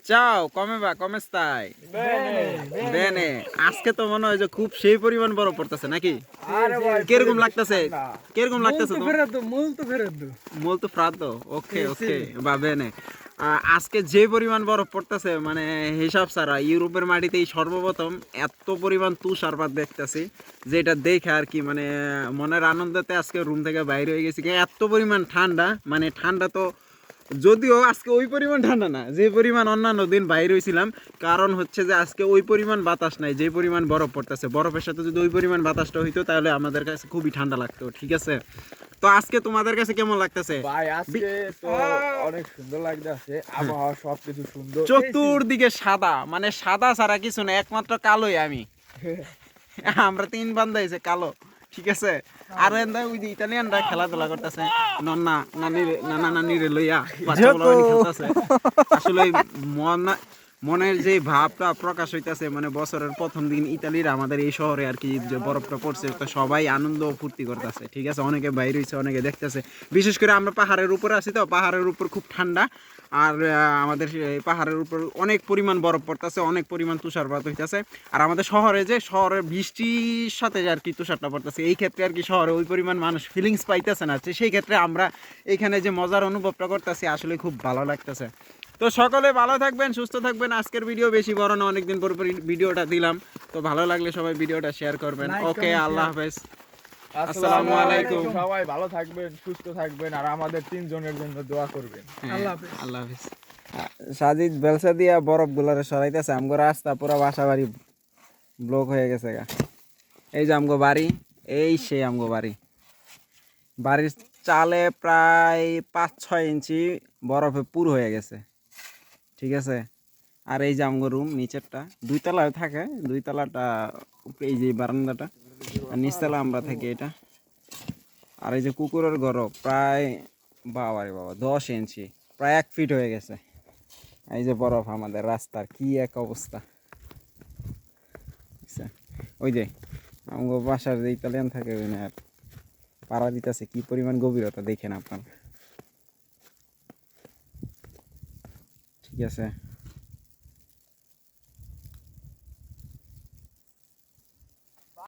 Ciao, come va? Come stai? Bene. আজকে তো মনে হয় যে খুব সেই পরিমাণ বরফ পড়তেছে নাকি? কিরকম লাগতেছে? কিরকম লাগতেছে তো? Molto freddo. ওকে ওকে va bene. আজকে যে পরিমাণ বরফ পড়তেছে মানে হিসাব ছাড়া ইউরোপের মাটিতেই সর্বপ্রথম এত পরিমাণ তুষারপাত দেখতেছি যেটা দেখে আর কি মানে মনের আনন্দতে আজকে রুম থেকে বাইরে হয়ে গেছি এত পরিমাণ ঠান্ডা মানে ঠান্ডা তো যদিও আজকে ওই পরিমাণ ঠান্ডা না যে পরিমাণ অন্যান্য দিন বাইরে হয়েছিলাম কারণ হচ্ছে যে আজকে ওই পরিমাণ বাতাস নাই যে পরিমাণ বরফ পড়তেছে বরফের সাথে যদি ওই পরিমাণ বাতাসটা হইতো তাহলে আমাদের কাছে খুবই ঠান্ডা লাগতো ঠিক আছে তো আজকে তোমাদের কাছে কেমন লাগতেছে ভাই আজকে তো অনেক সুন্দর লাগতেছে আবহাওয়া সবকিছু সুন্দর চতুর্দিকে সাদা মানে সাদা ছাড়া কিছু না একমাত্র কালোই আমি আমরা তিন বান্ধা হয়েছে কালো ঠিক আছে আর ওই যে ইতালিয়ানরা খেলাধুলা করতেছে নন্না নানা নানিরে লইয়া বাচ্চা খেলতেছে আসলে মনের যে ভাবটা প্রকাশ হইতেছে মানে বছরের প্রথম দিন ইতালির আমাদের এই শহরে আর কি যে বরফটা পড়ছে তো সবাই আনন্দ ফুর্তি করতেছে ঠিক আছে অনেকে বাইরে হয়েছে অনেকে দেখতেছে বিশেষ করে আমরা পাহাড়ের উপরে আছি তো পাহাড়ের উপর খুব ঠান্ডা আর আমাদের পাহাড়ের উপর অনেক পরিমাণ বরফ পড়তেছে অনেক পরিমাণ তুষারপাত হইতেছে আর আমাদের শহরে যে শহরের বৃষ্টির সাথে যে আর কি তুষারটা পড়তেছে এই ক্ষেত্রে আর কি শহরে ওই পরিমাণ মানুষ ফিলিংস পাইতেছে না সেই ক্ষেত্রে আমরা এখানে যে মজার অনুভবটা করতেছি আসলে খুব ভালো লাগতেছে তো সকলে ভালো থাকবেন সুস্থ থাকবেন আজকের ভিডিও বেশি বড় না অনেকদিন পর ভিডিওটা দিলাম তো ভালো লাগলে সবাই ভিডিওটা শেয়ার করবেন ওকে আল্লাহ হাফেজ আসসালামু আলাইকুম সবাই ভালো থাকবেন সুস্থ থাকবেন আর আমাদের তিনজনের জন্য দোয়া করবেন আল্লাহ হাফেজ সাজিদ বেলসা দিয়া বরফ গুলারে সরাইতেছে আমগো রাস্তা পুরো বাসা বাড়ি ব্লক হয়ে গেছে গা এই যে আমগো বাড়ি এই সেই আমগো বাড়ি বাড়ির চালে প্রায় 5-6 ইঞ্চি বরফে পুর হয়ে গেছে ঠিক আছে আর এই যে আমগো রুম নিচেরটা দুই তলায় থাকে দুই তলাটা এই যে বারান্দাটা আর নিচতলা আমরা থাকি এটা আর এই যে কুকুরের ঘরও প্রায় বাবারে বাবা 10 ইঞ্চি প্রায় 1 ফিট হয়ে গেছে এই যে বরফ আমাদের রাস্তার কি এক অবস্থা ওই যে আমগো বাসার যে ইতালিয়ান থাকে ওই না পাড়া দিতেছে কি পরিমাণ গভীরতা দেখেন আপনারা ঠিক আছে